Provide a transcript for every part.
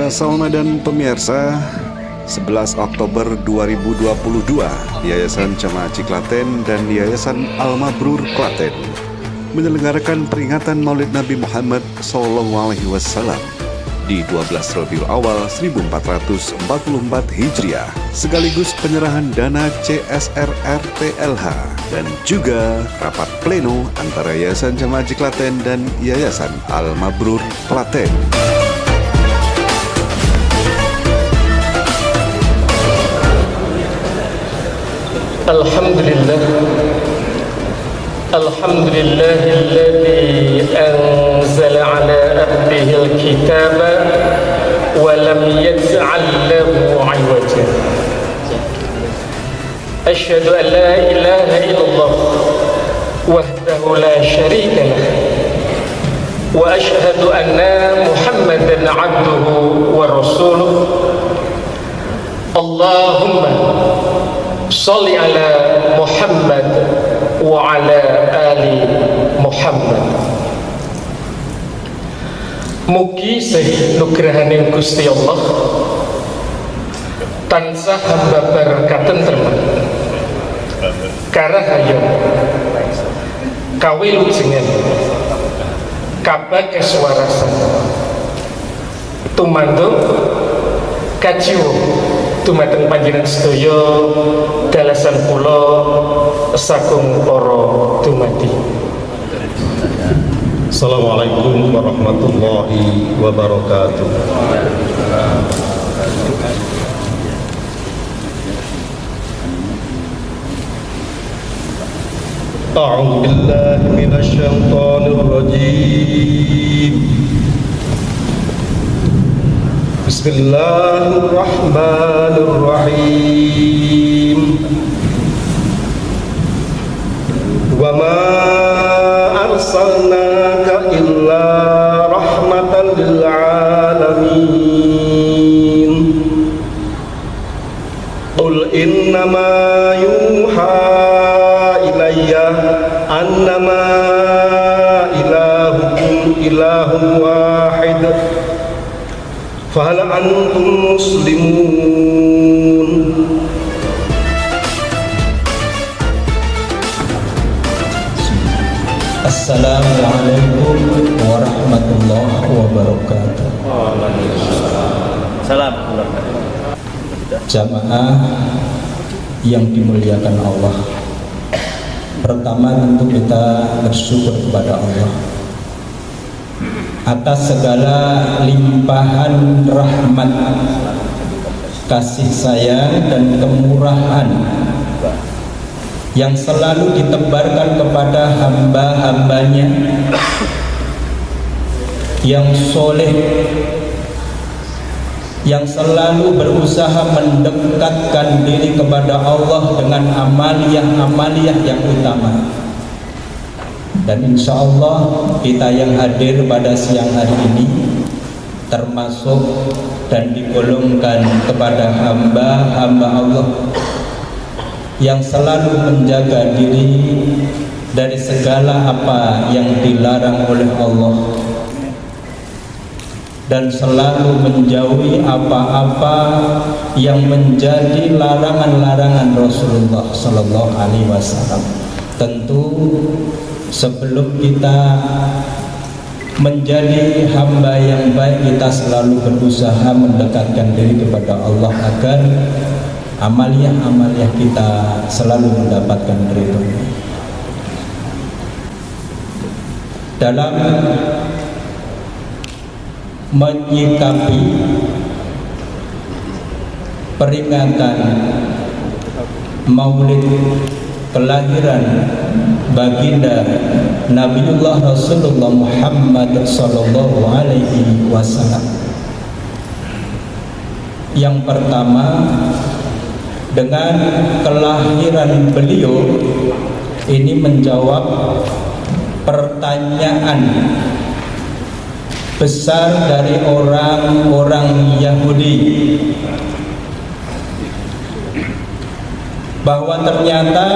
Para salma dan pemirsa, 11 Oktober 2022, Yayasan Jamaah Haji Klaten dan Yayasan Al-Mabrur Klaten menyelenggarakan peringatan Maulid Nabi Muhammad SAW di 12 Rabiul Awal 1444 Hijriah, sekaligus penyerahan dana CSR-RPLH dan juga rapat pleno antara Yayasan Jamaah Haji Klaten dan Yayasan Al-Mabrur Klaten. Alhamdulillahilladzi anzala ala abdihil kitaba wa lam yaj'al lahu 'iwaja. Asyhadu an la ilaha illallah wahdahu la syarika lah wa asyhadu anna Muhammadan 'abduhu wa rasuluh. Allahumma sholli ala Muhammad wa ala ali Muhammad. Mugi nugrahaning Gusti Allah tansah babar katenteman, karahayam, kawilujengan, kabakeswarasan, tumandung kajiwa dumateng panjenengan sedaya dalasan kula saking para dumadi. Assalamualaikum warahmatullahi wabarakatuh. A'udzu billahi minasy syaithanir rajim. Bismillahirrahmanirrahim. Wa ma arsalnaka illa rahmatan lil alamin. Qul innama yuha ilayya annama ilahukum ilahun wahid. Fahal antum muslimun? Assalamualaikum warahmatullahi wabarakatuh. Salam. Jamaah yang dimuliakan Allah, pertama tentu kita bersyukur kepada Allah atas segala limpahan rahmat, kasih sayang dan kemurahan yang selalu ditebarkan kepada hamba-hambanya yang soleh, yang selalu berusaha mendekatkan diri kepada Allah dengan amaliyah-amaliyah yang utama. Dan insya Allah kita yang hadir pada siang hari ini termasuk dan digolongkan kepada hamba-hamba Allah yang selalu menjaga diri dari segala apa yang dilarang oleh Allah dan selalu menjauhi apa-apa yang menjadi larangan-larangan Rasulullah Sallallahu Alaihi Wasallam. Tentu sebelum kita menjadi hamba yang baik, kita selalu berusaha mendekatkan diri kepada Allah agar amaliyah-amaliyah kita selalu mendapatkan ridho. Dalam menyikapi peringatan Maulid kelahiran baginda Nabiullah Rasulullah Muhammad sallallahu alaihi wasallam, yang pertama dengan kelahiran beliau ini menjawab pertanyaan besar dari orang-orang Yahudi bahwa ternyata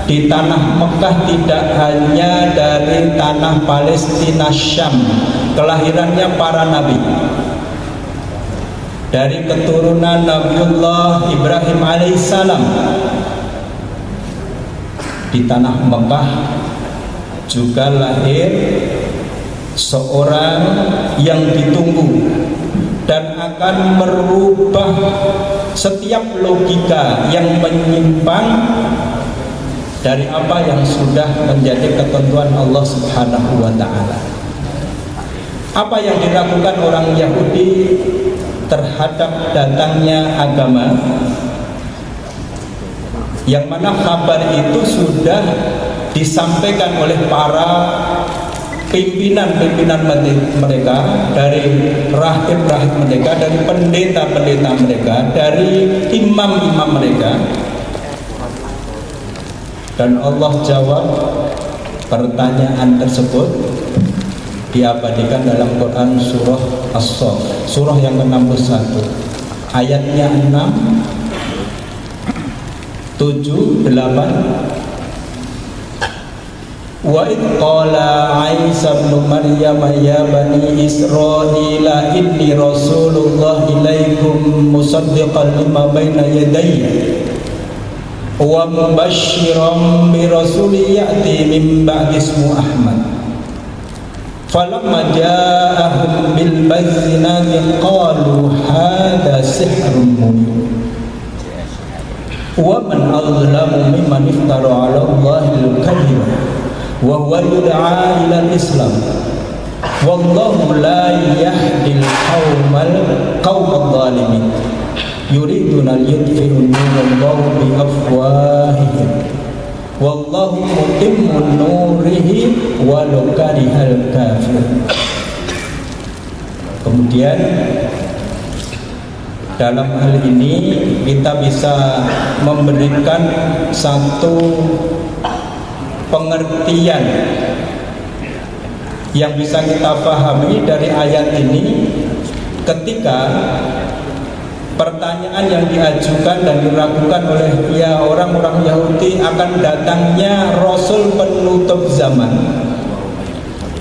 di tanah Mekah tidak hanya dari tanah Palestina Syam kelahirannya para nabi, dari keturunan Nabiullah Ibrahim alaihissalam. Di tanah Mekah juga lahir seorang yang ditunggu dan akan merubah setiap logika yang menyimpang dari apa yang sudah menjadi ketentuan Allah Subhanahu wa taala. Apa yang dilakukan orang Yahudi terhadap datangnya agama, yang mana kabar itu sudah disampaikan oleh para pimpinan-pimpinan mereka, dari rahib-rahib mereka, dari pendeta-pendeta mereka, dari imam-imam mereka. Dan Allah jawab pertanyaan tersebut, diabadikan dalam Quran surah As-Saff, surah yang ke-61, ayatnya 6, 7, 8. Wa idh qala Isa ibn Maryam ya bani Israila inni rasulullah ilaikum musaddiqan lima baina yadayya wa mubasysyiran bi rasulin ya'ti min ba'di ismu Ahmad. Falamma ja'ahum bil bayyinati qalu hadha sihrun mubin. Wa man azlamu mimman iftara 'ala Allahil kadhiba wa huwa yud'a ila al-Islam wallahu la yahdil qaumal zalimin yuriduna liyutfi'u nurallahi bi afwahihim wallahu mutimmu nurihi walau karihal kafirun. Kemudian dalam hal ini kita bisa memberikan satu pengertian yang bisa kita pahami dari ayat ini, ketika pertanyaan yang diajukan dan diragukan oleh orang-orang Yahudi akan datangnya Rasul penutup zaman.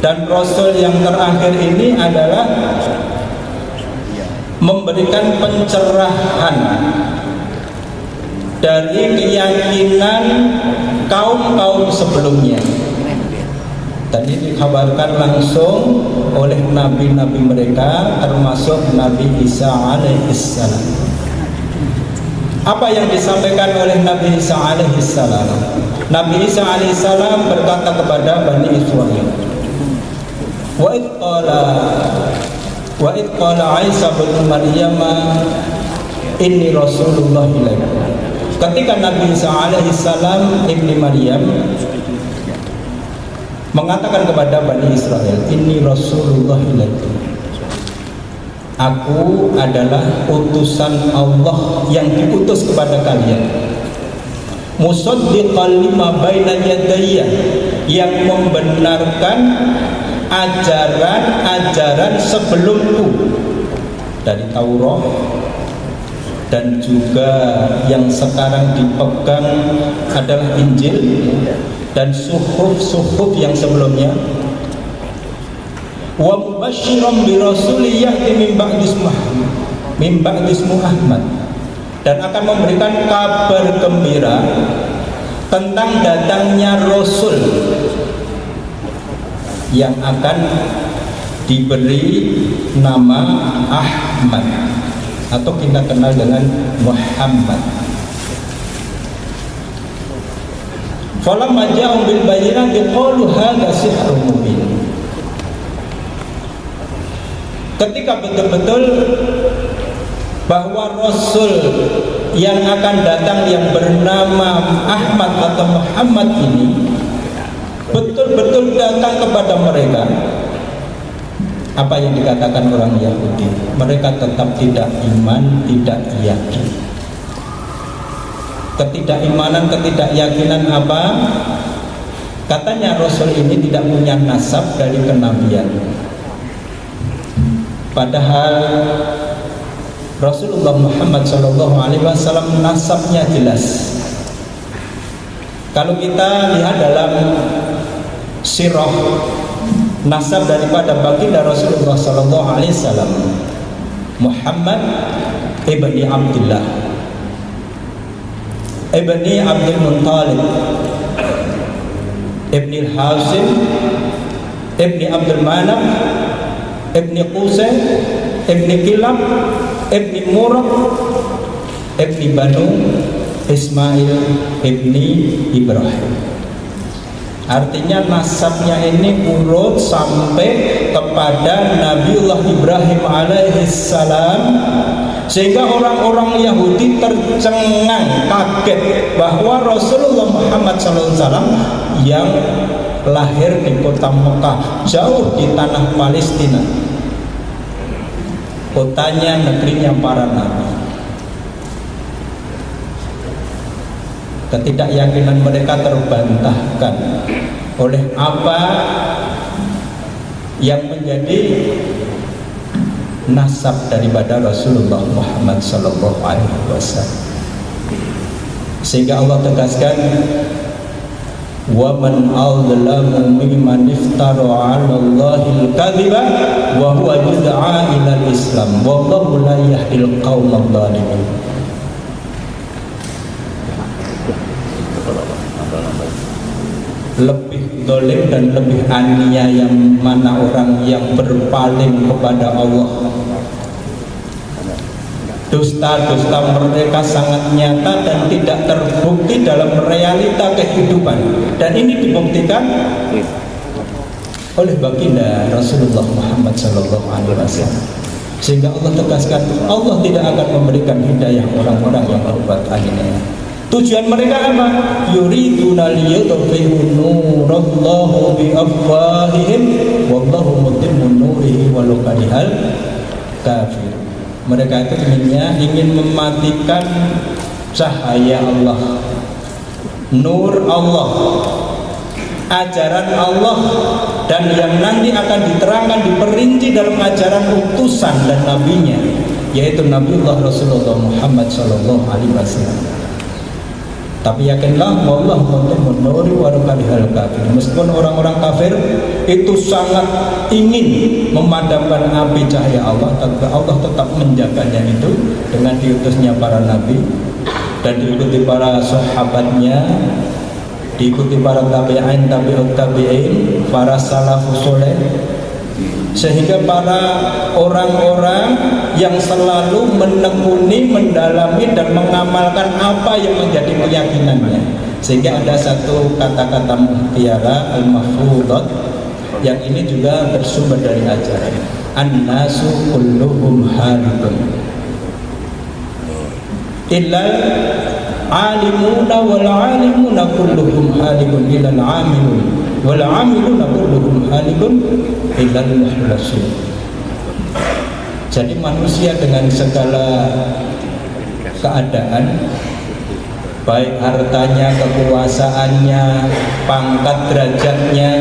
Dan Rasul yang terakhir ini adalah memberikan pencerahan dari keyakinan kaum-kaum sebelumnya. Tadi dikabarkan langsung oleh nabi-nabi mereka, termasuk Nabi Isa alaihissalam. Apa yang disampaikan oleh Nabi Isa alaihissalam? Nabi Isa alaihissalam berkata kepada Bani Israil, Wa idh qala Isa bin Maryam inni rasulullah ilaikum. Ketika Nabi Isa alaihissalam ibni Maryam mengatakan kepada Bani Israel, inni rasulullah ilaikum, aku adalah utusan Allah yang diutus kepada kalian, musaddiqan lima baina yadayya, yang membenarkan ajaran-ajaran sebelumku dari Taurat dan juga yang sekarang dipegang adalah Injil dan suhuf-suhuf yang sebelumnya. Wa mubasysyiran bi rasulin ya'ti min ba'di ismu Ahmad, dan akan memberikan kabar gembira tentang datangnya Rasul yang akan diberi nama Ahmad atau kita kenal dengan Muhammad. Falamma ja'ahum bil bayyinati qalu hadza sihrun mubin. Ketika betul-betul bahwa Rasul yang akan datang yang bernama Ahmad atau Muhammad ini betul-betul datang kepada mereka, apa yang dikatakan orang Yahudi? Mereka tetap tidak iman, tidak yakin. Ketidakimanan, ketidakyakinan apa? Katanya Rasul ini tidak punya nasab dari kenabian. Padahal Rasulullah Muhammad SAW nasabnya jelas. Kalau kita lihat dalam sirah nasab daripada baginda Rasulullah SAW, Muhammad ibni Abdullah ibni Abdul Muttalib ibni Hasim ibni Abdul Manaf ibni Qusay ibni Kilab ibni Murad ibni Banu Ismail ibni Ibrahim. Artinya nasabnya ini urut sampai kepada Nabiullah Ibrahim alaihissalam, sehingga orang-orang Yahudi tercengang kaget bahwa Rasulullah Muhammad SAW yang lahir di kota Mekah, jauh di tanah Palestina, kotanya, negerinya para nabi. Ketidakyakinan mereka terbantahkan oleh apa yang menjadi nasab daripada Rasulullah Muhammad SAW. Sehingga Allah tegaskan, wa man adzlamu mimman iftara 'ala Allahil kadhiba wa huwa yud'a ila al-Islam wallahu la yahdil qaumadh dhalimin. Lebih dolim dan lebih aniaya mana orang yang berpaling kepada Allah. Dusta-dusta mereka sangat nyata dan tidak terbukti dalam realita kehidupan, dan ini dibuktikan oleh baginda Rasulullah Muhammad SAW. Sehingga Allah tegaskan, Allah tidak akan memberikan hidayah orang-orang yang berbuat aniaya. Tujuan mereka apa? Yuriduna liyutfi'u nurallahi bi afwahihim wallahu mutimmu nurihi walau karihal kafir. Mereka itu ingin mematikan cahaya Allah, nur Allah, ajaran Allah, dan yang nanti akan diterangkan, diperinci dalam ajaran utusan dan nabinya, yaitu Nabiullah Rasulullah Muhammad SAW. Tapi yakinlah, wallahu mutimmu nuri walau karihal kafir. Meskipun orang-orang kafir itu sangat ingin memadamkan api cahaya Allah, tapi Allah tetap menjaganya itu dengan diutusnya para nabi dan diikuti para sahabatnya, diikuti para tabi'in, tabi'ut tabi'in, para salafus saleh, sehingga para orang-orang yang selalu menekuni, mendalami dan mengamalkan apa yang menjadi keyakinannya. Sehingga ada satu kata-kata mutiara al-mahfudat yang ini juga bersumber dari ajaran an-nasu kulluhum halikun illal alimuna wal alimuna kulluhum halikun illal amilun wal amiluna kulluhum halikun illal muhlasun. Jadi manusia dengan segala keadaan, baik hartanya, kekuasaannya, pangkat derajatnya,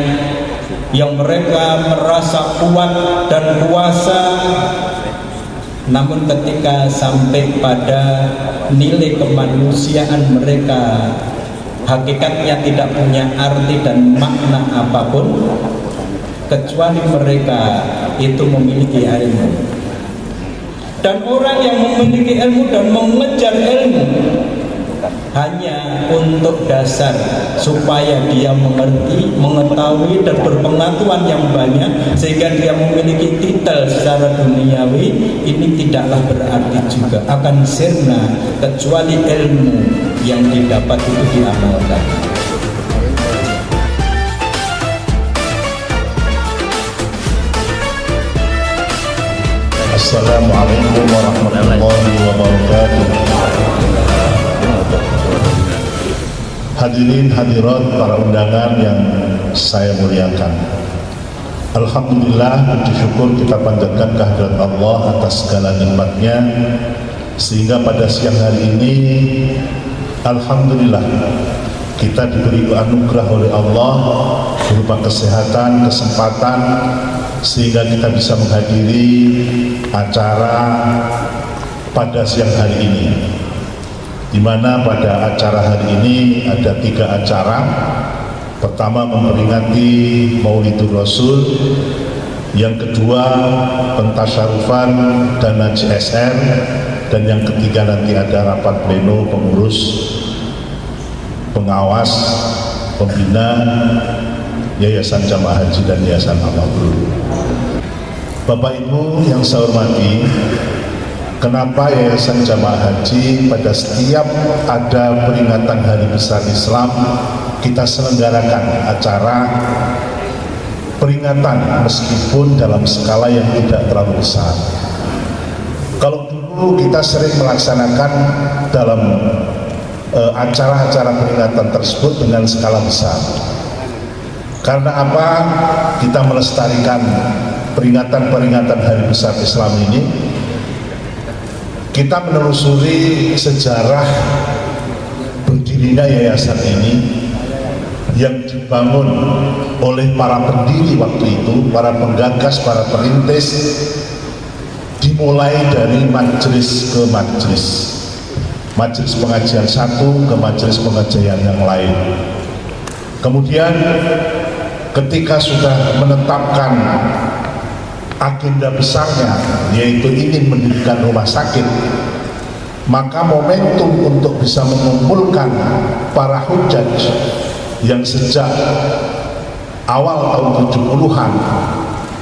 yang mereka merasa kuat dan kuasa, namun ketika sampai pada nilai kemanusiaan mereka, hakikatnya tidak punya arti dan makna apapun, kecuali mereka itu memiliki ilmu. Dan orang yang memiliki ilmu dan mengejar ilmu hanya untuk dasar supaya dia mengerti, mengetahui dan berpengetahuan yang banyak sehingga dia memiliki titel secara duniawi, ini tidaklah berarti juga akan sirna kecuali ilmu yang didapat itu diamalkan. Assalamualaikum warahmatullahi wabarakatuh. Hadirin hadirat para undangan yang saya muliakan, alhamdulillah, puji syukur kita panjatkan kehadirat Allah atas segala nikmatnya, sehingga pada siang hari ini alhamdulillah kita diberi anugerah oleh Allah berupa kesehatan, kesempatan, sehingga kita bisa menghadiri acara pada siang hari ini, di mana pada acara hari ini ada 3 acara. Pertama, memperingati Maulidur Rasul, yang kedua pentasyarufan dana CSR, dan yang ketiga nanti ada rapat pleno pengurus, pengawas, pembina Yayasan Jamaah Haji dan Yayasan Al-Mabrur. Bapak Ibu yang saya hormati, kenapa Yayasan Jamaah Haji pada setiap ada peringatan Hari Besar Islam kita selenggarakan acara peringatan meskipun dalam skala yang tidak terlalu besar. Kalau dulu kita sering melaksanakan dalam acara-acara peringatan tersebut dengan skala besar. Karena apa? Kita melestarikan peringatan-peringatan Hari Besar Islam ini, kita menelusuri sejarah berdirinya yayasan ini yang dibangun oleh para pendiri waktu itu, para penggagas, para perintis, dimulai dari majelis ke majelis, majelis pengajian satu ke majelis pengajian yang lain. Kemudian ketika sudah menetapkan agenda besarnya, yaitu ingin mendirikan rumah sakit, maka momentum untuk bisa mengumpulkan para hujaj yang sejak awal tahun 70-an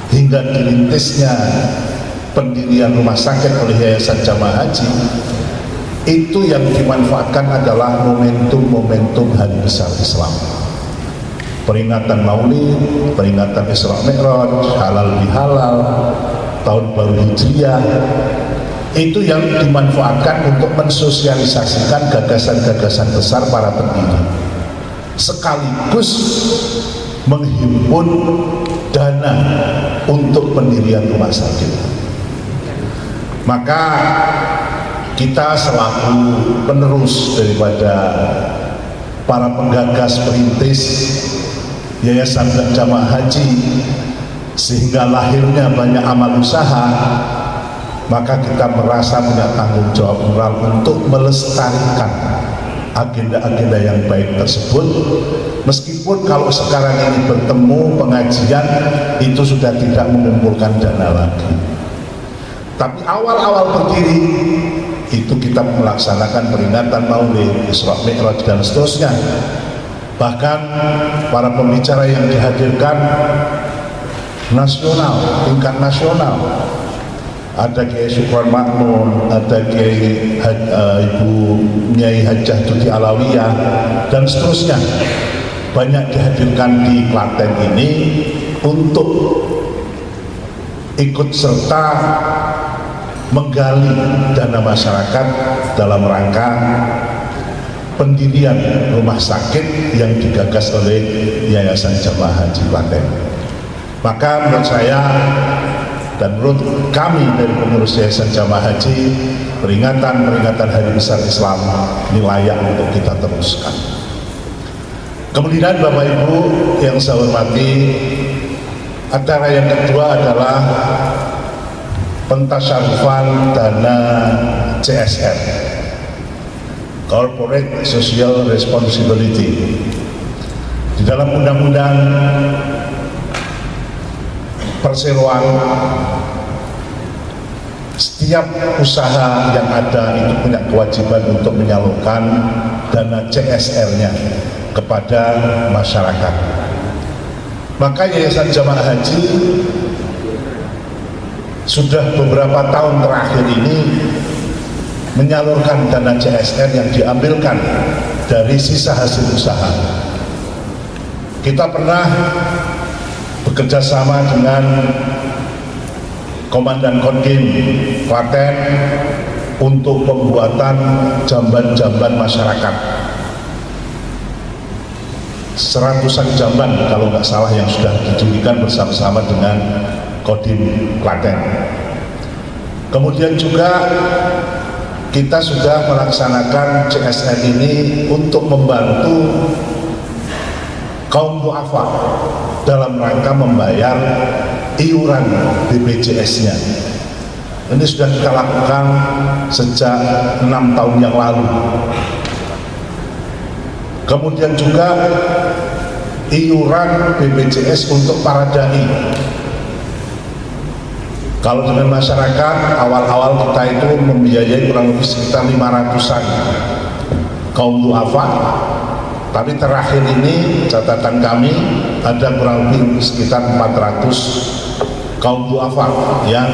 hingga dirintisnya pendirian rumah sakit oleh Yayasan Jamaah Haji, itu yang dimanfaatkan adalah momentum-momentum Hari Besar Islam, peringatan Maulid, peringatan Isra Mi'raj, halal bihalal, tahun baru Hijriah. Itu yang dimanfaatkan untuk mensosialisasikan gagasan-gagasan besar para pendiri, sekaligus menghimpun dana untuk pendirian rumah sakit. Maka kita selaku penerus daripada para penggagas perintis Yayasan Jamaah Haji, sehingga lahirnya banyak amal usaha, maka kita merasa punya tanggung jawab moral untuk melestarikan agenda-agenda yang baik tersebut. Meskipun kalau sekarang ini bertemu pengajian itu sudah tidak mengumpulkan dana lagi, tapi awal-awal berdiri itu kita melaksanakan peringatan Maulid, Isra Mi'raj dan seterusnya. Bahkan para pembicara yang dihadirkan nasional, tingkat nasional, ada Kiai Syukron Makmun, ada Kiai Ibu Nyai Hajah Tuti Alawiyah dan seterusnya, banyak dihadirkan di Klaten ini untuk ikut serta menggali dana masyarakat dalam rangka pendirian rumah sakit yang digagas oleh Yayasan Jamaah Haji Klaten. Maka menurut saya dan menurut kami dari pengurus Yayasan Jamaah Haji, peringatan Hari Besar Islam ini layak untuk kita teruskan. Kemudian Bapak Ibu yang saya hormati, acara yang kedua adalah pentasyarufan dana CSR, Corporate Social Responsibility. Di dalam undang-undang perseroan, setiap usaha yang ada itu punya kewajiban untuk menyalurkan dana CSR-nya kepada masyarakat. Maka Yayasan Jamaah Haji sudah beberapa tahun terakhir ini menyalurkan dana CSR yang diambilkan dari sisa hasil usaha. Kita pernah bekerja sama dengan Komandan Kodim Klaten untuk pembuatan jamban-jamban masyarakat, 100-an jamban kalau nggak salah yang sudah didirikan bersama-sama dengan Kodim Klaten. Kemudian juga kita sudah melaksanakan CSR ini untuk membantu kaum duafa dalam rangka membayar iuran BPJS-nya. Ini sudah kita lakukan sejak 6 tahun yang lalu. Kemudian juga iuran BPJS untuk para dai Kalau dengan masyarakat, awal-awal kita itu membiayai kurang lebih sekitar 500-an kaum duafa, tapi terakhir ini catatan kami ada kurang lebih sekitar 400 kaum duafa yang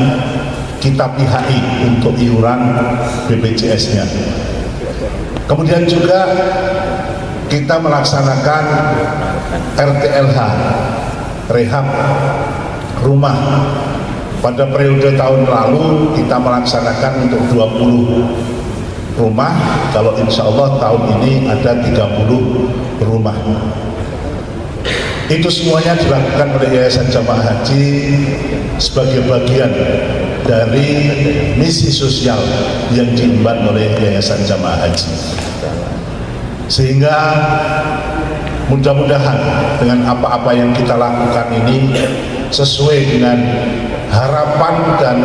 kita pihaki untuk iuran BPJS-nya. Kemudian juga kita melaksanakan RTLH, rehab rumah. Pada periode tahun lalu kita melaksanakan untuk 20 rumah, kalau insya Allah tahun ini ada 30 rumah. Itu semuanya dilakukan oleh Yayasan Jamaah Haji sebagai bagian dari misi sosial yang diemban oleh Yayasan Jamaah Haji. Sehingga mudah-mudahan dengan apa-apa yang kita lakukan ini sesuai dengan harapan dan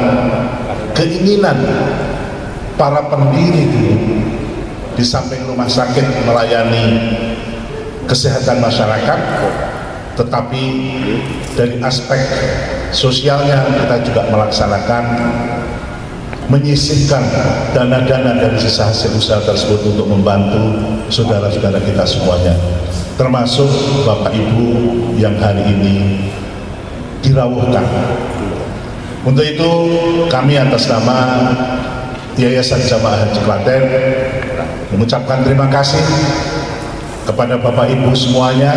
keinginan para pendiri dulu, di samping rumah sakit melayani kesehatan masyarakat, tetapi dari aspek sosialnya kita juga melaksanakan menyisihkan dana-dana dari sisa hasil usaha tersebut untuk membantu saudara-saudara kita semuanya, termasuk Bapak Ibu yang hari ini dirawuhkan. Untuk itu kami atas nama Yayasan Jamaah Haji Klaten mengucapkan terima kasih kepada Bapak Ibu semuanya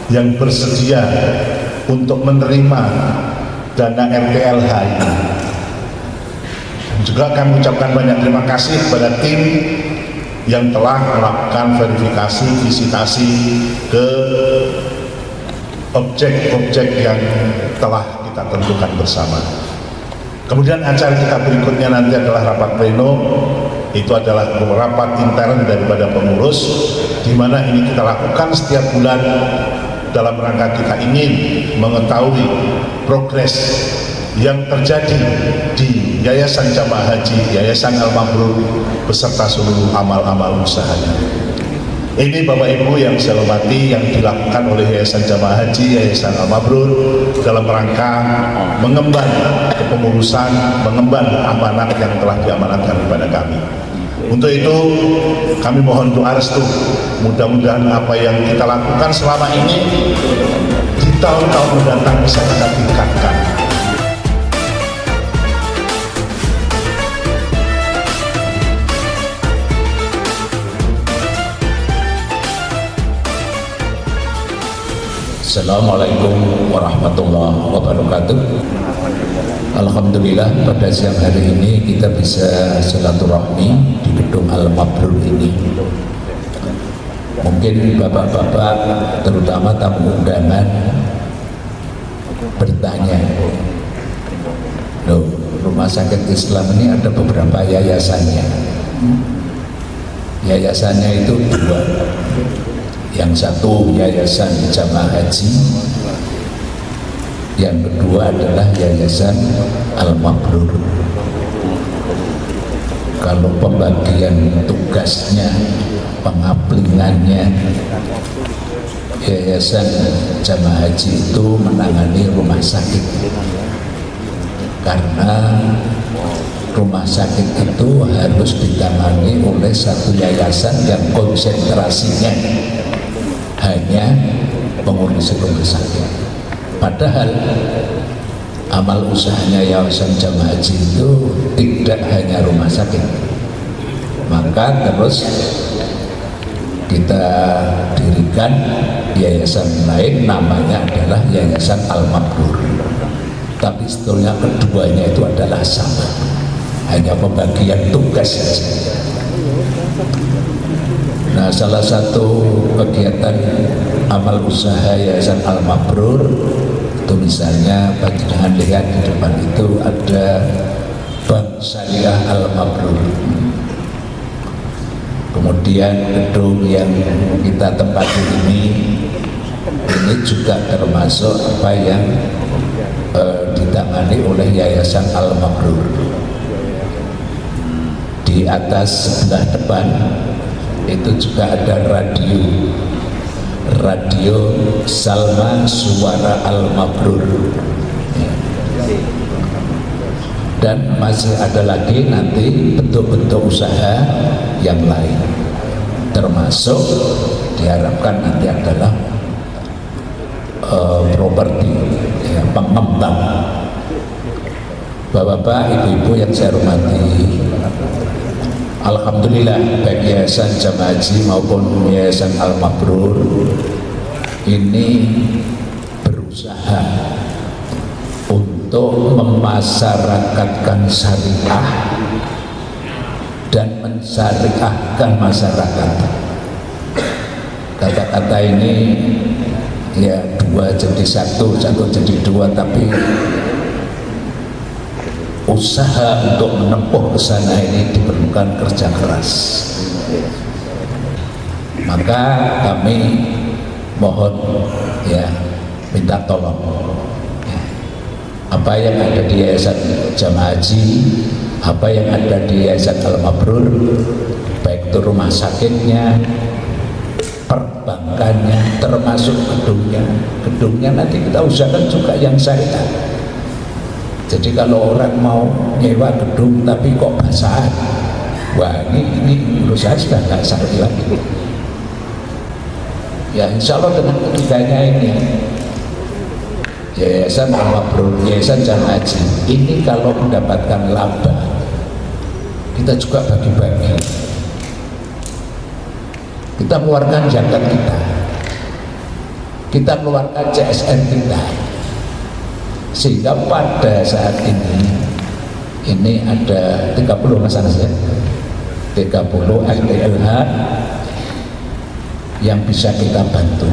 yang bersedia untuk menerima dana RTLH ini. Juga kami ucapkan banyak terima kasih kepada tim yang telah melakukan verifikasi, visitasi ke objek-objek yang telah kita tentukan bersama. Kemudian acara kita berikutnya nanti adalah rapat pleno. Itu adalah rapat intern daripada pengurus, di mana ini kita lakukan setiap bulan dalam rangka kita ingin mengetahui progres yang terjadi di Yayasan Jamaah Haji, Yayasan Al-Mabrur beserta seluruh amal-amal usahanya. Ini Bapak Ibu yang saya hormati, yang dilakukan oleh Yayasan Jamaah Haji, Yayasan Al-Mabrur dalam rangka mengemban kepengurusan, mengemban amanat yang telah diamanatkan kepada kami. Untuk itu kami mohon doa restu, mudah-mudahan apa yang kita lakukan selama ini di tahun-tahun mendatang bisa kita tingkatkan. Assalamualaikum warahmatullahi wabarakatuh. Alhamdulillah pada siang hari ini kita bisa silaturahmi di gedung Al-Mabrur ini. Mungkin bapak-bapak terutama tamu undangan bertanya, loh, rumah sakit Islam ini ada beberapa yayasannya. Yayasannya itu dua. Yang satu Yayasan Jamaah Haji, yang kedua adalah Yayasan Al-Mabrur. Kalau pembagian tugasnya, pengaplingannya, Yayasan Jamaah Haji itu menangani rumah sakit, karena rumah sakit itu harus ditangani oleh satu yayasan yang konsentrasinya hanya pengurus rumah sakit. Padahal amal usahanya Yayasan Jamaah Haji itu tidak hanya rumah sakit. Maka terus kita dirikan yayasan lain, namanya adalah Yayasan Al-Mabrur. Tapi sebetulnya keduanya itu adalah sama, hanya pembagian tugas saja. Nah, salah satu kegiatan amal usaha Yayasan Al-Mabrur itu misalnya jangan lihat di depan itu ada Bank Syariah Al-Mabrur. Kemudian gedung yang kita tempati ini juga termasuk apa yang ditangani oleh Yayasan Al-Mabrur. Di atas sebelah depan itu juga ada radio Salma Suara Al-Mabrur. dan masih ada lagi nanti bentuk-bentuk usaha yang lain, termasuk diharapkan nanti adalah properti, ya, pengembang. Bapak-bapak, ibu-ibu yang saya hormati, alhamdulillah baik Yayasan Jamaah Haji maupun Yayasan Al-Mabrur ini berusaha untuk memasyarakatkan syariah dan mensyariahkan masyarakat. Kata-kata ini ya dua jadi satu, satu jadi dua, tapi usaha untuk menempuh ke sana ini diperlukan kerja keras. Maka kami mohon ya minta tolong ya, apa yang ada di Yayasan Jamaah Haji, apa yang ada di Yayasan Al-Mabrur, baik itu rumah sakitnya, perbankannya, termasuk gedungnya nanti kita usahakan juga yang syariah. Jadi kalau orang mau nyewa gedung tapi kok basahan, wah ini menurut saya sudah nggak syariah lagi. Ya insya Allah dengan ketiganya ini, Yayasan Al-Mabrur, Yayasan Jamaah Haji ini kalau mendapatkan laba, kita juga bagi-bagi. Kita keluarkan zakat kita keluarkan CSR kita, sehingga pada saat ini ada 30 Mas Anas ya, 30 FTLH yang bisa kita bantu.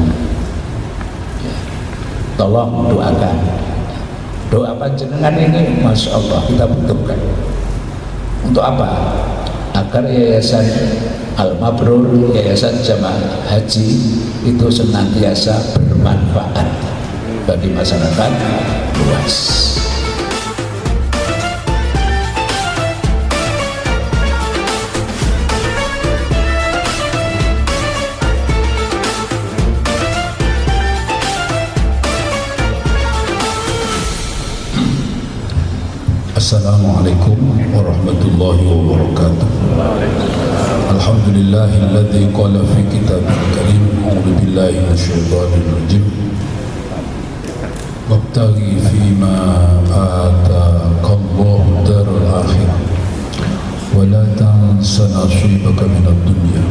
Tolong doakan, doa panjenengan ini Masya Allah kita butuhkan. Untuk apa? Agar Yayasan Al-Mabrur, Yayasan Jamaah Haji itu senantiasa bermanfaat bagi masyarakat luas. Assalamualaikum warahmatullahi wabarakatuh. Alhamdulillahilladzi qala fi kitabil karim a'udzu billahi minasyaitonir rajim. Wabtaghi fima ataakallahu darul akhirah wa la tansa nasibaka minad dunya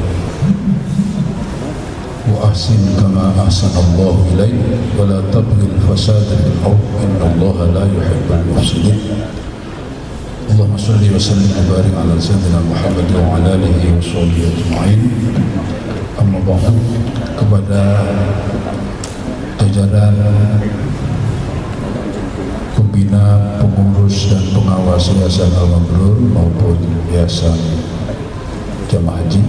wa ahsin kama ahsanallahu ilaik wa la tabghil fasada fil ardh innallaha la yuhibbul mufsidin. Allahumma shalli wa sallim wa barik ala sayyidina Muhammad wa ala alihi wa sahbihi ajma'in. Amma ba'du, kepada jajaran pembina, pengurus dan pengawas Yayasan Al-Mabrur maupun Yayasan Jamaah Haji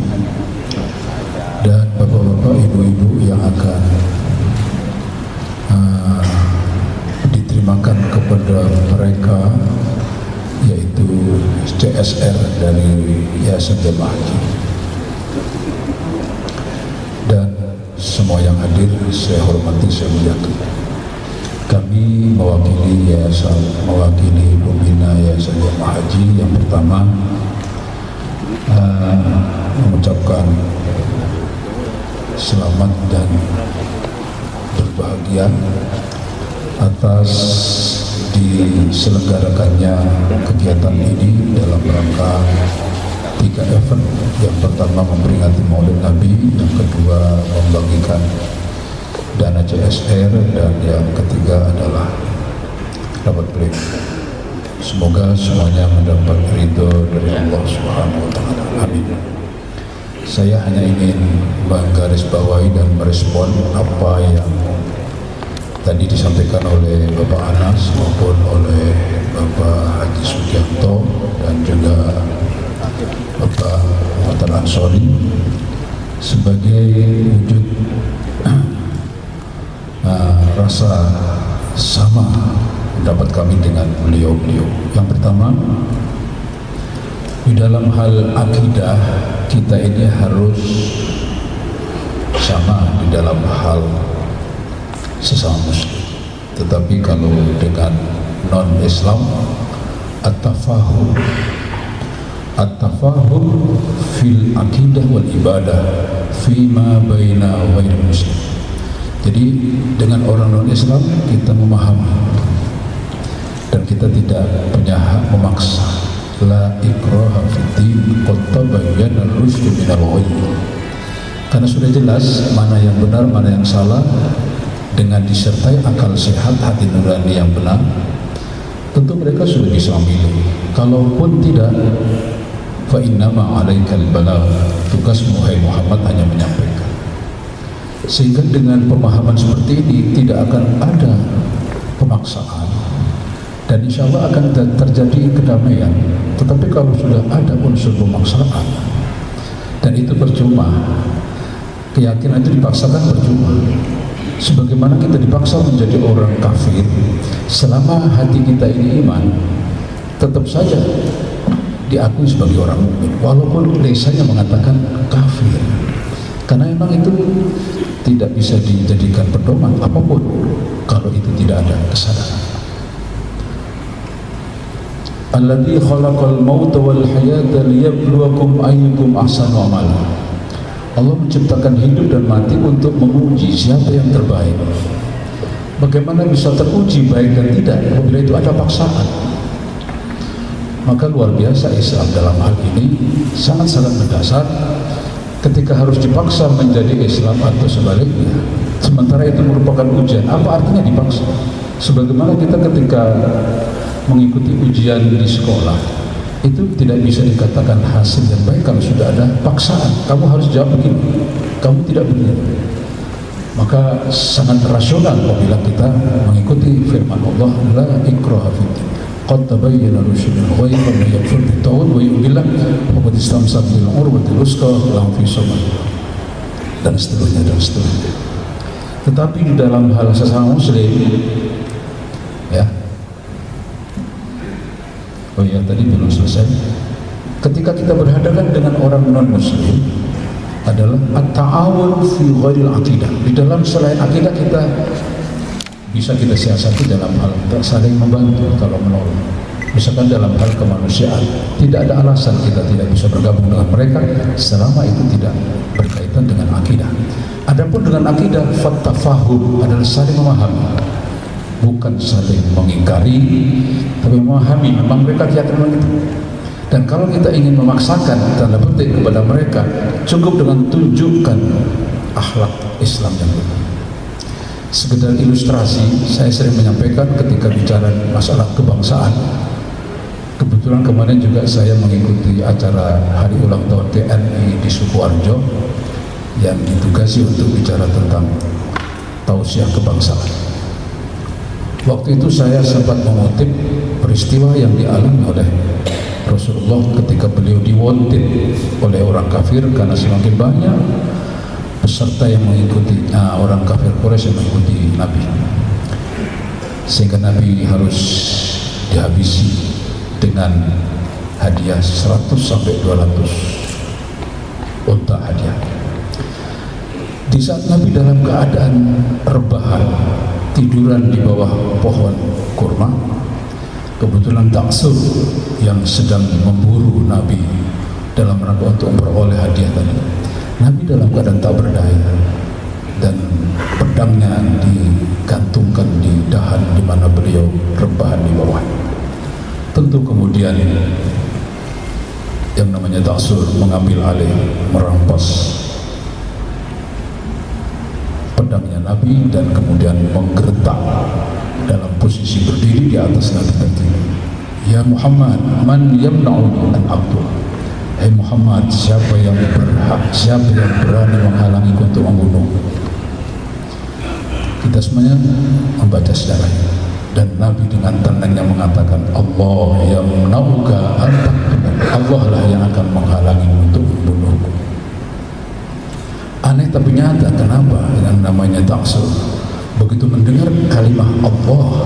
dan bapak-bapak, ibu-ibu yang akan diterimakan kepada mereka, yaitu CSR dari Yayasan Jamaah Haji, dan semua yang hadir saya hormati, saya muliakan. Kami mewakili Yayasan, mewakili pembina Yayasan Jamaah Haji yang pertama mengucapkan selamat dan berbahagia atas diselenggarakannya kegiatan ini dalam rangka 3 event. Yang pertama memperingati Maulid Nabi, yang kedua membagikan dana CSR, dan yang ketiga adalah dapat break. Semoga semuanya mendapat ridho dari Allah Subhanahu wa Ta'ala. Amin. Saya hanya ingin menggarisbawahi dan merespon apa yang tadi disampaikan oleh Bapak Anas maupun oleh Bapak Haji Sugianto dan juga Bapak Muhammad Ansori sebagai wujud rasa sama pendapat kami dengan beliau-beliau. Yang pertama, di dalam hal akidah kita ini harus sama di dalam hal sesama muslim. Tetapi kalau dengan non-Islam, at-tafahum. At-tafahum fil akidah wal ibadah fima baina ghairi muslim. Jadi dengan orang non-Islam kita memahami dan kita tidak punya hak memaksa. La ikraha fiddin qad tabayyana ar-rusydu minal ghayy. Karena sudah jelas mana yang benar, mana yang salah, dengan disertai akal sehat, hati nurani yang benar, tentu mereka sudah bisa memilih. Kalaupun tidak, fa innama 'alaikal balagh, tugasmu hai Muhammad hanya menyampaikan. Sehingga dengan pemahaman seperti ini tidak akan ada pemaksaan dan insya Allah akan terjadi kedamaian. Tetapi kalau sudah ada unsur pemaksaan dan itu percuma, keyakinan itu dipaksakan percuma. Sebagaimana kita dipaksa menjadi orang kafir, selama hati kita ini iman, tetap saja diakui sebagai orang mukmin walaupun lisannya mengatakan kafir. Karena memang itu tidak bisa dijadikan pedoman apapun kalau itu tidak ada kesadaran. Alladzi khalaqal mauta wal hayata liyabluwakum ayyukum ahsanu amala. Allah menciptakan hidup dan mati untuk menguji siapa yang terbaik. Bagaimana bisa teruji baik dan tidak apabila itu ada paksaan? Maka luar biasa Islam dalam hal ini sangat-sangat mendasar. Ketika harus dipaksa menjadi Islam atau sebaliknya, sementara itu merupakan ujian. Apa artinya dipaksa? Sebagaimana kita ketika mengikuti ujian di sekolah, itu tidak bisa dikatakan hasil yang baik kalau sudah ada paksaan. Kamu harus jawab begini, kamu tidak begini. Maka sangat rasional apabila kita mengikuti firman Allah, la ikraha fiddin qad tabayyana rusydu minal ghayy faman yakfur bit-taghut wa yu'min billah faqad istamsaka bil urwatil wuthqa la infisama, dan seterusnya dan seterusnya. Tetapi di dalam hal sesama muslim, ya, oh ya tadi belum selesai. Ketika kita berhadapan dengan orang non muslim adalah at-ta'awun fi ghairil aqidah. Di dalam selain akidah kita bisa kita siasati dalam hal saling membantu kalau menolong. Misalkan dalam hal kemanusiaan, tidak ada alasan kita tidak bisa bergabung dengan mereka selama itu tidak berkaitan dengan akidah. Adapun dengan akidah, fattafahum adalah saling memahami, bukan saling mengingkari, tapi memahami memang mereka keyakinan itu. Dan kalau kita ingin memaksakan tanda petik kepada mereka, cukup dengan tunjukkan akhlak Islam yang benar. Sekedar ilustrasi, saya sering menyampaikan ketika bicara masalah kebangsaan. Kebetulan kemarin juga saya mengikuti acara hari ulang tahun TNI di Sukoharjo yang ditugasi untuk bicara tentang tausiah kebangsaan. Waktu itu saya sempat mengutip peristiwa yang dialami oleh Rasulullah ketika beliau diwanted oleh orang kafir karena semakin banyak peserta yang mengikuti orang kafir Quraisy yang mengikuti Nabi, sehingga Nabi harus dihabisi dengan hadiah 100 sampai 200 unta hadiah. Di saat Nabi dalam keadaan rebahan tiduran di bawah pohon kurma, kebetulan Taksur yang sedang memburu Nabi dalam rangka untuk memperoleh hadiah tadi, Nabi dalam keadaan tak berdaya dan pedangnya digantungkan di dahan di mana beliau rebahan di bawah. Tentu kemudian yang namanya Taksur mengambil alih, merampas pedangnya Nabi dan kemudian menggertak dalam posisi berdiri di atas Nabi tertinggi. Ya Muhammad, man yamna'uni an aqtul. Hai Muhammad, siapa yang berhak, siapa yang berani menghalangi untuk membunuh? Kita semuanya membaca sejarahnya, dan Nabi dengan tenangnya mengatakan, Allah yamna'uka an taqtul. Allah lah yang akan menghalangi untuk membunuhku. Aneh tapi nyata, kenapa yang namanya Taksur begitu mendengar kalimat Allah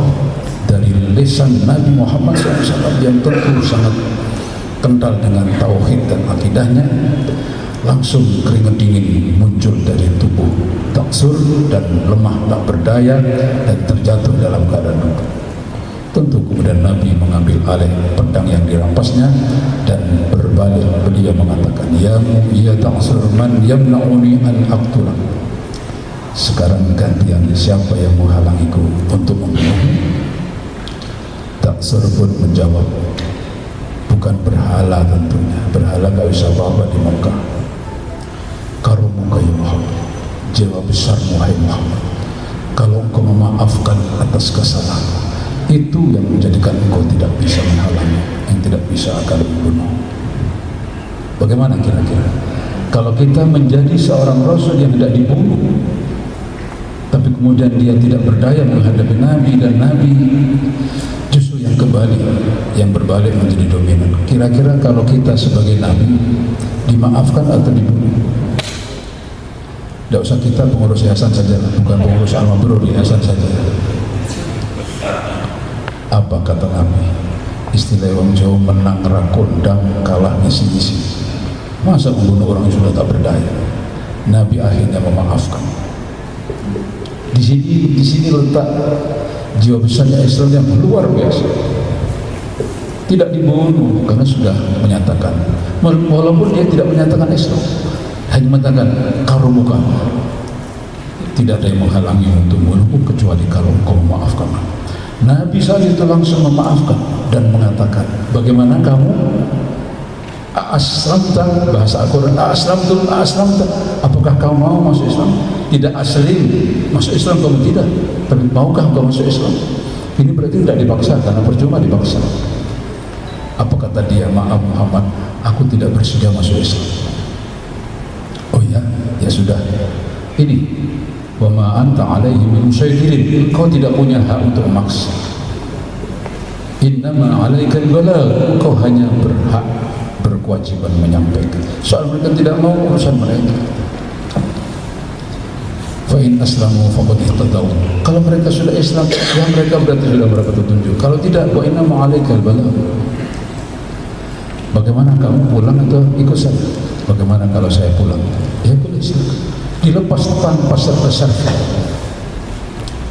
dari lisan Nabi Muhammad SAW yang tentu sangat kental dengan tauhid dan akidahnya, langsung keringat dingin muncul dari tubuh Taksur dan lemah tak berdaya dan terjatuh dalam keadaan duduk. Tentu kemudian Nabi mengambil alih pedang yang dirampasnya dan berbalik beliau mengatakan, ya ta'sir man yamna'uni an aqtula. Sekarang gantian, siapa yang menghalangiku untuk membunuh? Ta'sir pun menjawab, bukan berhala tentunya, berhala gak bisa bawa di Mekah. Karumuka ya Muhammad, jiwa besarmu hai Muhammad, kalau engkau memaafkan atas kesalahan, itu yang menjadikan engkau tidak bisa menghalangi, yang tidak bisa akan membunuh. Bagaimana kira-kira kalau kita menjadi seorang Rasul yang tidak dibunuh, tapi kemudian dia tidak berdaya menghadapi Nabi, dan Nabi justru yang kebalik, yang berbalik menjadi dominan. Kira-kira kalau kita sebagai Nabi dimaafkan atau dibunuh? Tidak usah kita pengurus yayasan saja, bukan pengurus Al-Mabrur, yayasan saja. Apa kata Nabi? Istilah orang Jawa, menang rakondang, kalah ngisi-ngisi. Masa membunuh orang yang sudah tak berdaya? Nabi akhirnya memaafkan. Di sini letak jiwa besarnya Islam yang luar biasa. Tidak dibunuh karena sudah menyatakan, walaupun dia tidak menyatakan Islam, hanya mengatakan karumuka, tidak ada yang menghalangi untuk membunuhku kecuali kalau engkau memaafkan. Nabi saat itu langsung memaafkan dan mengatakan, bagaimana kamu? Aslamta, bahasa Al-Quran, aslamta, apakah kamu mau masuk Islam? Tidak aslim, masuk Islam kamu tidak, tapi maukah kamu masuk Islam? Ini berarti tidak dipaksa, karena percuma dipaksa. Apa kata dia? Maaf Muhammad, aku tidak bersedia masuk Islam. Oh ya, ya sudah. Ini wa ma anta alaihi min musayyirin, engkau tidak punya hak untuk memaksa. Innama alaikal balagh, engkau hanya berhak, berkewajiban menyampaikan. Soal mereka tidak mau, urusan mereka. Fa in aslamu faqad ihtadaw, kalau mereka sudah Islam, ya mereka berarti sudah mendapat petunjuk. Kalau tidak, wa innama alaikal balagh. Bagaimana kamu pulang atau ikut saya? Bagaimana kalau saya pulang? Ya boleh, silakan. Dilepas tanpa serta-serta.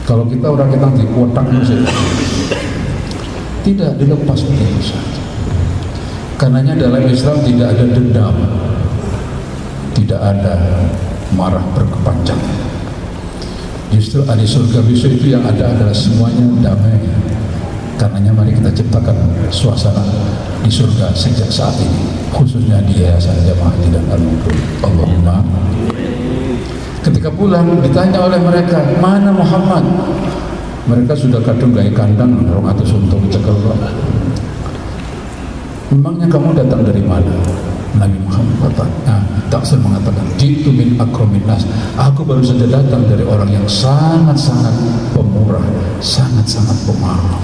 Kalau kita orang kita dikuatak saja, tidak dilepas begitu saja. Karenanya dalam Islam tidak ada dendam, tidak ada marah berkepanjang. Justru ahli surga besok itu yang ada adalah semuanya damai. Karenanya mari kita ciptakan suasana di surga sejak saat ini, khususnya di Yayasan Jamaah Tidak Al-Mabrur. Allahumma. Ketika pulang ditanya oleh mereka, mana Muhammad? Mereka sudah kadung gaya kandang, orang atau suntuk cekel. Memangnya kamu datang dari mana? Nabi Muhammad berkata, Taksir mengatakan, jitu min akramin nas, aku baru saja datang dari orang yang sangat-sangat pemurah, sangat-sangat pemaaf.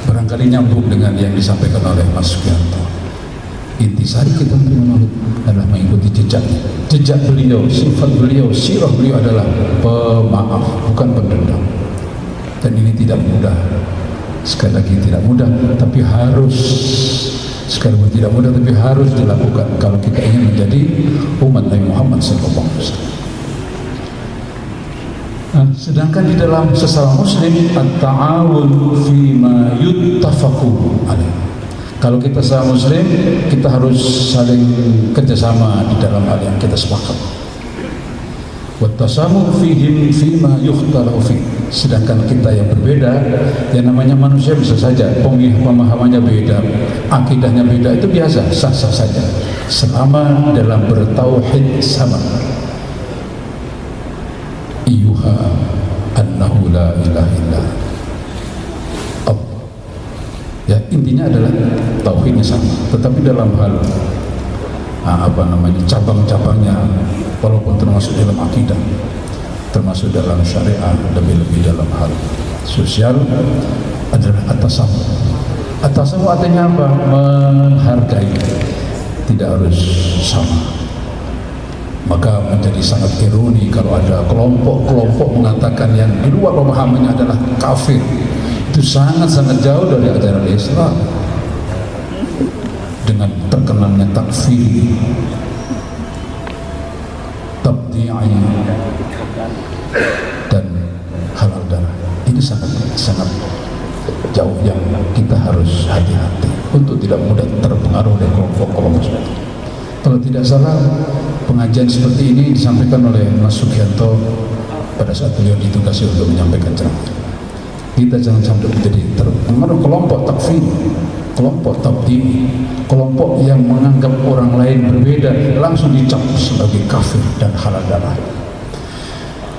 Barangkali nyambung dengan yang disampaikan oleh Mas Sugianto. Intisari kita menerima Maulid adalah mengikuti jejak beliau, sifat beliau, sirah beliau adalah pemaaf, bukan pendendam. Dan ini tidak mudah. Sekali lagi tidak mudah, tapi harus. Sekali lagi tidak mudah, tapi harus dilakukan kalau kita ingin menjadi umat Nabi Muhammad SAW. Sedangkan di dalam sesama Muslim, at-ta'awun fima yuttafaqu alaih. Kalau kita sama Muslim, kita harus saling kerjasama di dalam hal yang kita sepakat. Wattasamu fihim fima yukhtalafu fi. Sedangkan kita yang berbeda, yang namanya manusia bisa saja pemahamannya beda, akidahnya beda, itu biasa, sah-sah saja selama dalam bertauhid sama. Iyuha annahu la ilaha illa Allah. Ya, intinya adalah tauhidnya sama, tetapi dalam hal cabang-cabangnya, walaupun termasuk dalam akidah, termasuk dalam syariat, lebih-lebih dalam hal sosial adalah atasamu. Atasamu artinya apa? Menghargai, tidak harus sama. Maka menjadi sangat ironi kalau ada kelompok-kelompok mengatakan yang di luar pemahamannya adalah kafir. Itu sangat-sangat jauh dari ajaran Islam. Dengan terkenalnya takfir, tabdi'i, dan halal darah, ini sangat jauh yang kita harus hati-hati untuk tidak mudah terpengaruh oleh kelompok-kelompok seperti ini. Kalau tidak salah, pengajian seperti ini disampaikan oleh Mas Sugianto pada saat beliau ditugasi untuk menyampaikan ceramah. Kita jangan sampai menjadi terpengaruh kelompok takfir, kelompok tabdi, kelompok yang menganggap orang lain berbeda langsung dicap sebagai kafir dan halal darah.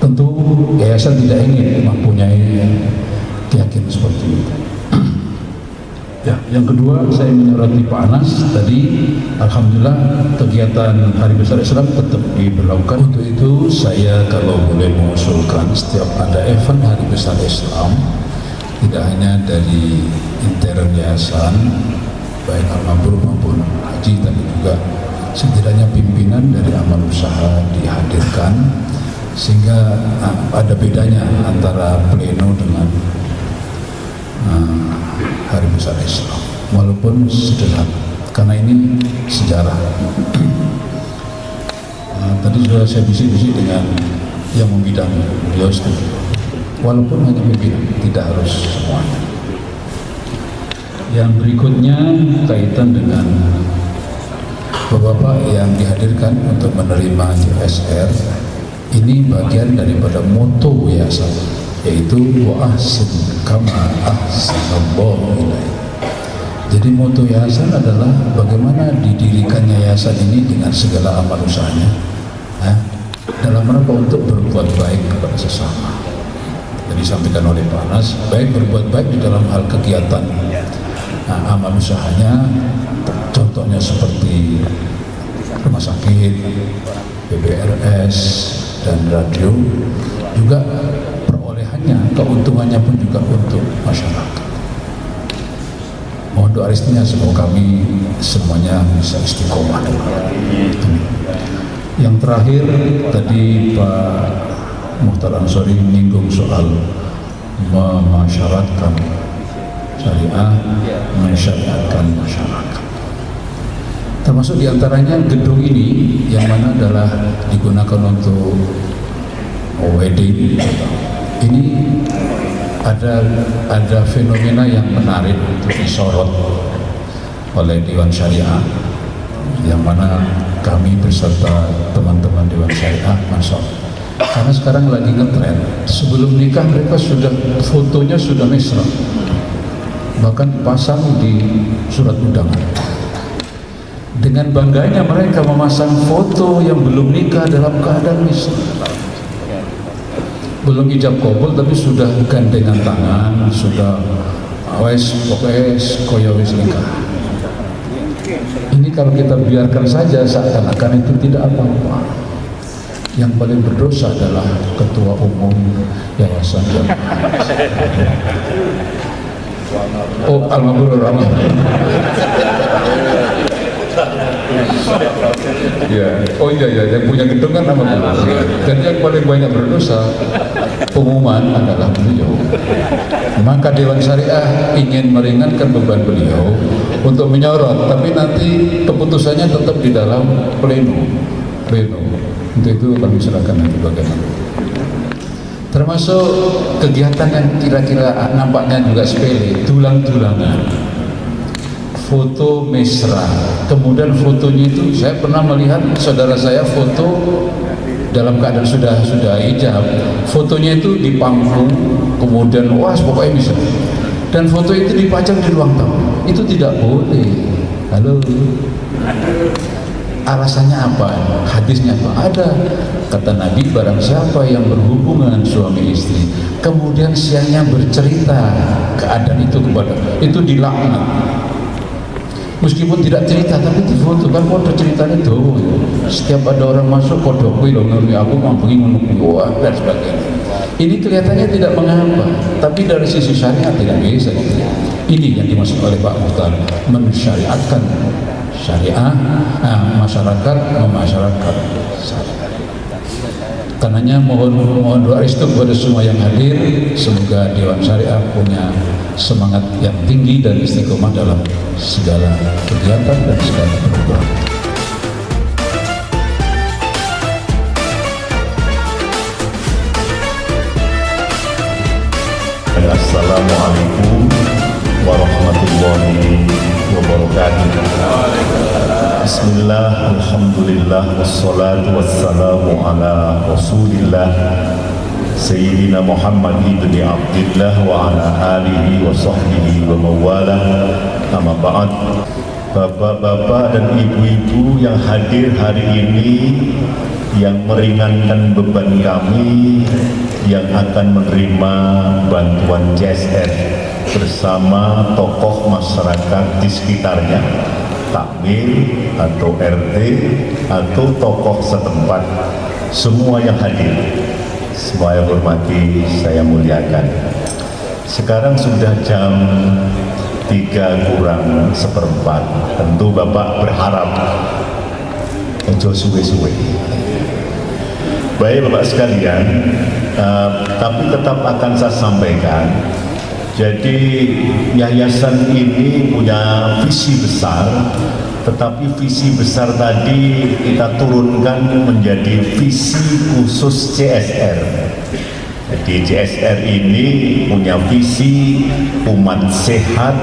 Tentu yayasan tidak ingin mempunyai keyakinan seperti itu. Ya, yang kedua, saya menyoroti Pak Anas tadi, alhamdulillah kegiatan Hari Besar Islam tetap diberlakukan. Untuk itu saya kalau boleh mengusulkan setiap ada event Hari Besar Islam, tidak hanya dari intern yayasan baik Al-Mabrur maupun Haji, tapi juga setidaknya pimpinan dari amal usaha dihadirkan, sehingga ada bedanya antara pleno dengan Hari Besar Islam, walaupun sederhana, karena ini sejarah. Tadi sudah saya bisik-bisik dengan yang membidangi, beliau setuju, walaupun hanya pimpinan, tidak harus semuanya. Yang berikutnya kaitan dengan bapak-bapak yang dihadirkan untuk menerima JSR, ini bagian daripada moto yayasan, yaitu wa ahsin kama ahsanallahu ilaik. Jadi moto yayasan adalah bagaimana didirikan yayasan ini dengan segala amal usahanya, dalam rangka untuk berbuat baik kepada sesama. Jadi disampaikan oleh Pak Anas, baik berbuat baik di dalam hal kegiatan amal usahanya, contohnya seperti rumah sakit, BBRS dan radio, juga keuntungannya pun juga untuk masyarakat. Mohon doa restunya semoga kami semuanya bisa istiqomah. Yang terakhir tadi Pak Muhtar Ansori menyinggung soal memasyaratkan syariah, mensyariatkan masyarakat. Termasuk diantaranya gedung ini yang mana adalah digunakan untuk wedding. Ini ada fenomena yang menarik untuk disorot oleh Dewan Syariah, yang mana kami beserta teman-teman Dewan Syariah masuk. Karena sekarang lagi ngetren, sebelum nikah mereka sudah fotonya sudah mesra, bahkan pasang di surat undangan. Dengan bangganya mereka memasang foto yang belum nikah dalam keadaan mesra. Belum ijab kabul tapi sudah gandengan tangan, sudah pokoknya koyo wis nikah. Ini kalau kita biarkan saja seakan-akan itu tidak apa-apa. Yang paling berdosa adalah ketua umum yayasan yang Al-Mabrur ya, yang punya gedung kan nama beliau. Dan yang paling banyak berdosa pengumuman adalah beliau. Maka Dewan Syariah ingin meringankan beban beliau untuk menyorot, tapi nanti keputusannya tetap di dalam pleno. Untuk itu kami serahkan nanti bagaimana. Termasuk kegiatan yang kira-kira nampaknya juga sepele, tulang-tulangan, foto mesra. Kemudian fotonya itu saya pernah melihat saudara saya foto dalam keadaan sudah hijab, fotonya itu di panggung, kemudian pokoknya bisa, dan foto itu dipajang di ruang tamu. Itu tidak boleh. Halo, alasannya apa? Hadisnya apa? Ada. Kata Nabi, barang siapa yang berhubungan suami istri kemudian siangnya bercerita keadaan itu kepada, itu dilaknat. Meskipun tidak cerita tapi difoto, kan kode ceritanya tuh. Setiap ada orang masuk kode kuwi lho ngerti aku mau pergi ngono dan sebagainya. Ini kelihatannya tidak mengapa, tapi dari sisi syariat tidak bisa. Ini yang dimaksud oleh Pak Muhtar, mensyariatkan syariah, masyarakat memasyarakat syariat. Karenanya mohon doa restu kepada semua yang hadir, semoga Dewan Syariah punya semangat yang tinggi dan istiqomah dalam segala kegiatan dan segala perubahan. Assalamualaikum warahmatullahi wabarakatuh. Bismillah, alhamdulillah, wassalatu wassalamu ala rasulillah Sayyidina Muhammad ibn Abdullah wa ala alihi wa sahbihi wa mawalah. Amma ba'd. Bapak-bapak dan ibu-ibu yang hadir hari ini, yang meringankan beban kami, yang akan menerima bantuan CSR bersama tokoh masyarakat di sekitarnya, takmir atau RT atau tokoh setempat, semua yang hadir, semua yang hormati, saya muliakan. Sekarang sudah jam 3:04. Tentu Bapak berharap ojo suwe-suwe. Baik Bapak sekalian, tapi tetap akan saya sampaikan. Jadi yayasan ini punya visi besar, tetapi visi besar tadi kita turunkan menjadi visi khusus CSR. Jadi CSR ini punya visi umat sehat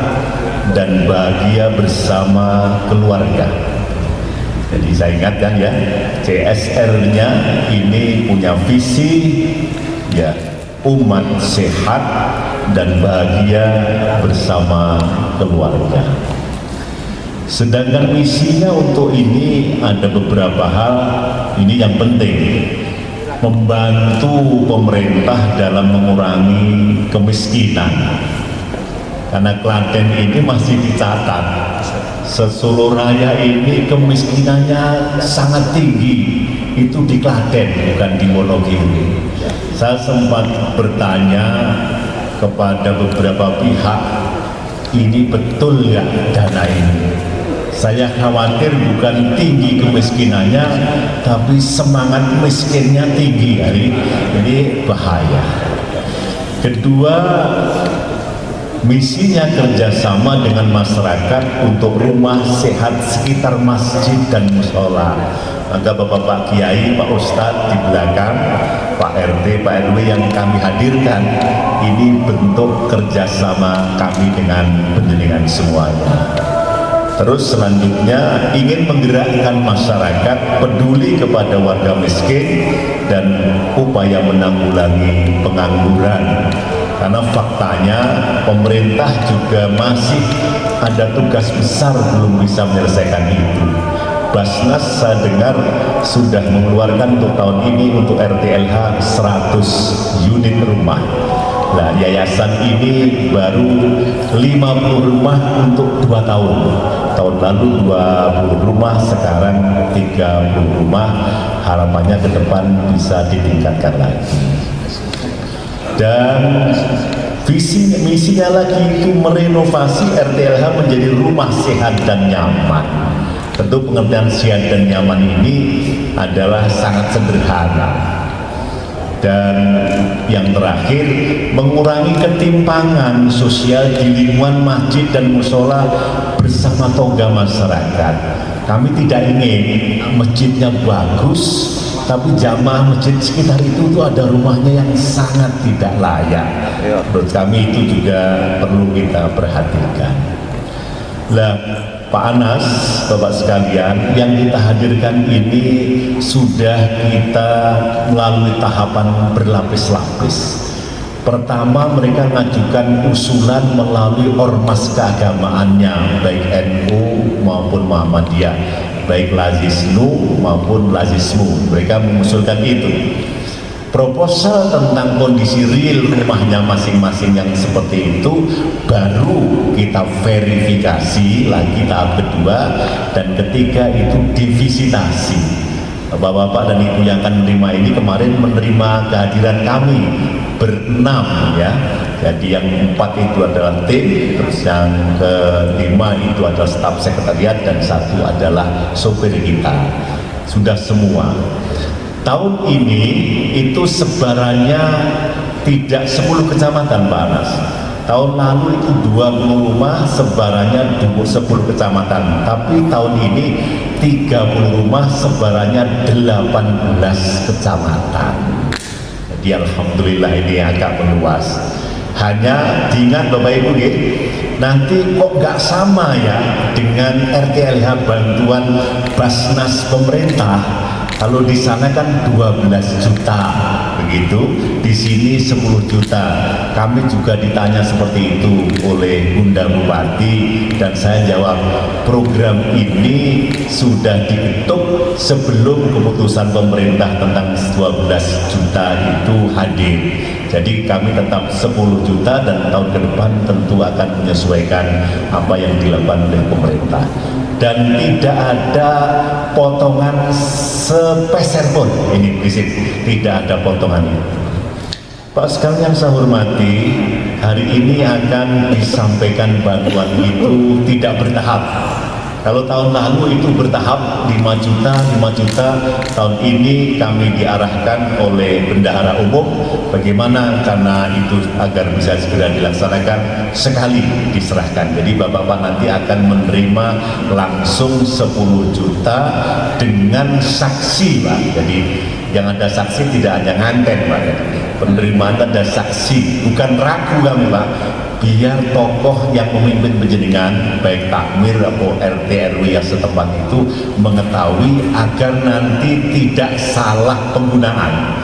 dan bahagia bersama keluarga. Jadi saya ingatkan ya, CSR-nya ini punya visi ya umat sehat dan bahagia bersama keluarga. Sedangkan misinya untuk ini ada beberapa hal, ini yang penting. Membantu pemerintah dalam mengurangi kemiskinan, karena Klaten ini masih dicatat se-Solo Raya ini kemiskinannya sangat tinggi, itu di Klaten bukan di Wonogiri. Saya sempat bertanya kepada beberapa pihak, ini betul nggak dana ini? Saya khawatir bukan tinggi kemiskinannya, tapi semangat miskinnya tinggi hari ini, bahaya. Kedua, misinya kerjasama dengan masyarakat untuk rumah sehat sekitar masjid dan musola. Maka Bapak Kiai, Pak Ustadz di belakang, Pak RT, Pak RW yang kami hadirkan, ini bentuk kerjasama kami dengan penjenengan semuanya. Terus selanjutnya ingin menggerakkan masyarakat peduli kepada warga miskin dan upaya menanggulangi pengangguran. Karena faktanya pemerintah juga masih ada tugas besar belum bisa menyelesaikan itu. Basnas saya dengar sudah mengeluarkan untuk tahun ini untuk RTLH 100 unit rumah. Nah, yayasan ini baru 50 rumah untuk 2 tahun. Tahun lalu 20 rumah, sekarang 30 rumah. Harapannya ke depan bisa ditingkatkan lagi. Dan visi misinya lagi itu merenovasi RTLH menjadi rumah sehat dan nyaman. Tentu pengertian sehat dan nyaman ini adalah sangat sederhana. Dan yang terakhir, mengurangi ketimpangan sosial di lingkungan masjid dan musola bersama toga masyarakat. Kami tidak ingin masjidnya bagus, tapi jamaah masjid sekitar itu tuh ada rumahnya yang sangat tidak layak. Menurut kami itu juga perlu kita perhatikan. Lah, Pak Anas, Bapak sekalian, yang kita hadirkan ini sudah kita melalui tahapan berlapis-lapis. Pertama, mereka mengajukan usulan melalui ormas keagamaannya, baik NU maupun Muhammadiyah, baik Lazisnu maupun Lazismu. Mereka mengusulkan itu. Proposal tentang kondisi real rumahnya masing-masing yang seperti itu baru kita verifikasi lagi tahap kedua, dan ketiga itu divisitasi. Bapak-bapak dan ibu yang akan menerima ini kemarin menerima kehadiran kami berenam ya. Jadi yang 4 itu adalah tim, terus yang kelima itu adalah staf sekretariat, dan 1 adalah sopir kita. Sudah semua. Tahun ini itu sebarannya tidak 10 kecamatan Pak Anas. Tahun lalu itu 20 rumah, sebarannya 10 kecamatan. Tapi tahun ini 30 rumah, sebarannya 18 kecamatan. Jadi alhamdulillah ini agak meluas. Hanya diingat Bapak Ibu, nanti kok nggak sama ya dengan RTLH bantuan Basnas pemerintah. Kalau di sana kan 12 juta begitu, di sini 10 juta. Kami juga ditanya seperti itu oleh Bunda Bupati dan saya jawab, program ini sudah diketuk sebelum keputusan pemerintah tentang 12 juta itu hadir. Jadi kami tetap 10 juta dan tahun ke depan tentu akan menyesuaikan apa yang dilakukan oleh pemerintah. Dan tidak ada potongan sepeser pun, ini prinsip, tidak ada potongan itu. Pak sekalian yang saya hormati, hari ini akan disampaikan bantuan itu tidak bertahap. Kalau tahun lalu itu bertahap 5 juta, 5 juta, tahun ini kami diarahkan oleh Bendahara Umum bagaimana karena itu agar bisa segera dilaksanakan sekali diserahkan. Jadi Bapak-Bapak nanti akan menerima langsung 10 juta dengan saksi Pak. Jadi yang ada saksi tidak hanya nganten Pak. Penerimaan ada saksi, bukan ragu kami Pak. Biar tokoh yang memimpin penjenengan baik takmir atau RT RW yang setempat itu mengetahui agar nanti tidak salah penggunaan.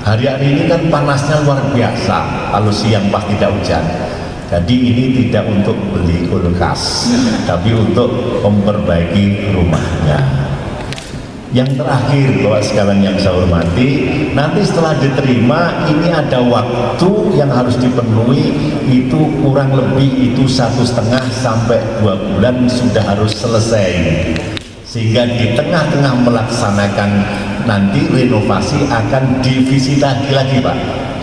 Hari-hari ini kan panasnya luar biasa, kalau siang pas tidak hujan. Jadi ini tidak untuk beli kulkas, tapi untuk memperbaiki rumahnya. Yang terakhir Bapak sekalian yang saya hormati, nanti setelah diterima ini ada waktu yang harus dipenuhi, itu kurang lebih itu 1,5 sampai 2 bulan sudah harus selesai, sehingga di tengah-tengah melaksanakan nanti renovasi akan divisita lagi Pak,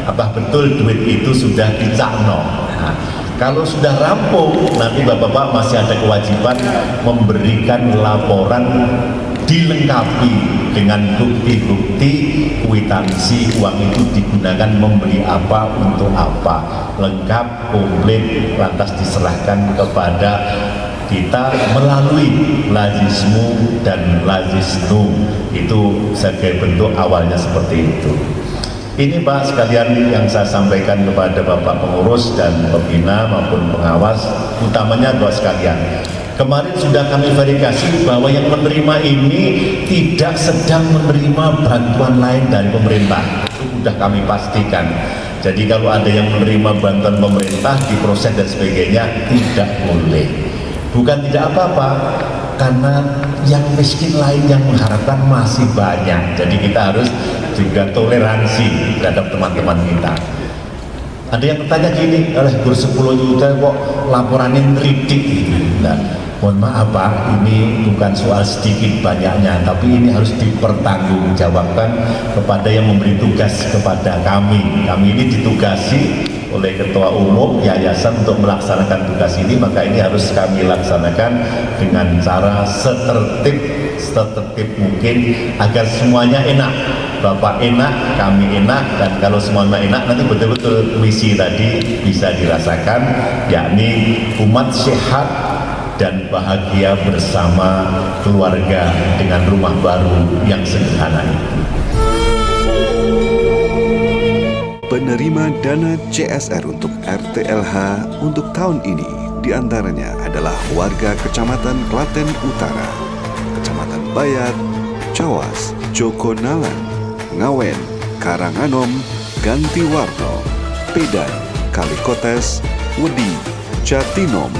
apa betul duit itu sudah dicakno. Nah, kalau sudah rampung nanti Bapak-Bapak masih ada kewajiban memberikan laporan dilengkapi dengan bukti-bukti kwitansi uang itu digunakan membeli apa untuk apa, lengkap, komplit, lantas diserahkan kepada kita melalui lazismu dan lazisnu. Itu sebagai bentuk awalnya seperti itu. Ini Pak sekalian yang saya sampaikan kepada Bapak pengurus dan pembina maupun pengawas, utamanya Bapak sekalian. Kemarin sudah kami verifikasi bahwa yang menerima ini tidak sedang menerima bantuan lain dari pemerintah. Itu sudah kami pastikan. Jadi kalau ada yang menerima bantuan pemerintah diproses dan sebagainya, tidak boleh. Bukan tidak apa-apa, karena yang miskin lain yang mengharapkan masih banyak. Jadi kita harus juga toleransi terhadap teman-teman kita. Ada yang bertanya gini, Gur 10 juta kok laporannya ngeritik gitu. Nah, mohon maaf Pak, ini bukan soal sedikit banyaknya, tapi ini harus dipertanggungjawabkan kepada yang memberi tugas kepada kami. Kami ini ditugasi oleh Ketua Umum Yayasan untuk melaksanakan tugas ini, maka ini harus kami laksanakan dengan cara setertib mungkin agar semuanya enak. Bapak enak, kami enak, dan kalau semuanya enak nanti betul-betul misi tadi bisa dirasakan, yakni umat sehat dan bahagia bersama keluarga dengan rumah baru yang sederhana itu. Penerima dana CSR untuk RTLH untuk tahun ini diantaranya adalah warga Kecamatan Klaten Utara, Kecamatan Bayat, Cawas, Jogonalan, Ngawen, Karanganom, Gantiwarno, Pedan, Kalikotes, Wedi, Jatinom,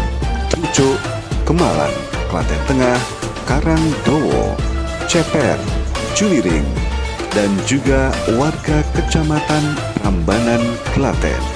Trucuk, Kemalan, Klaten Tengah, Karangdowo, Ceper, Juliring, dan juga warga Kecamatan Prambanan, Klaten.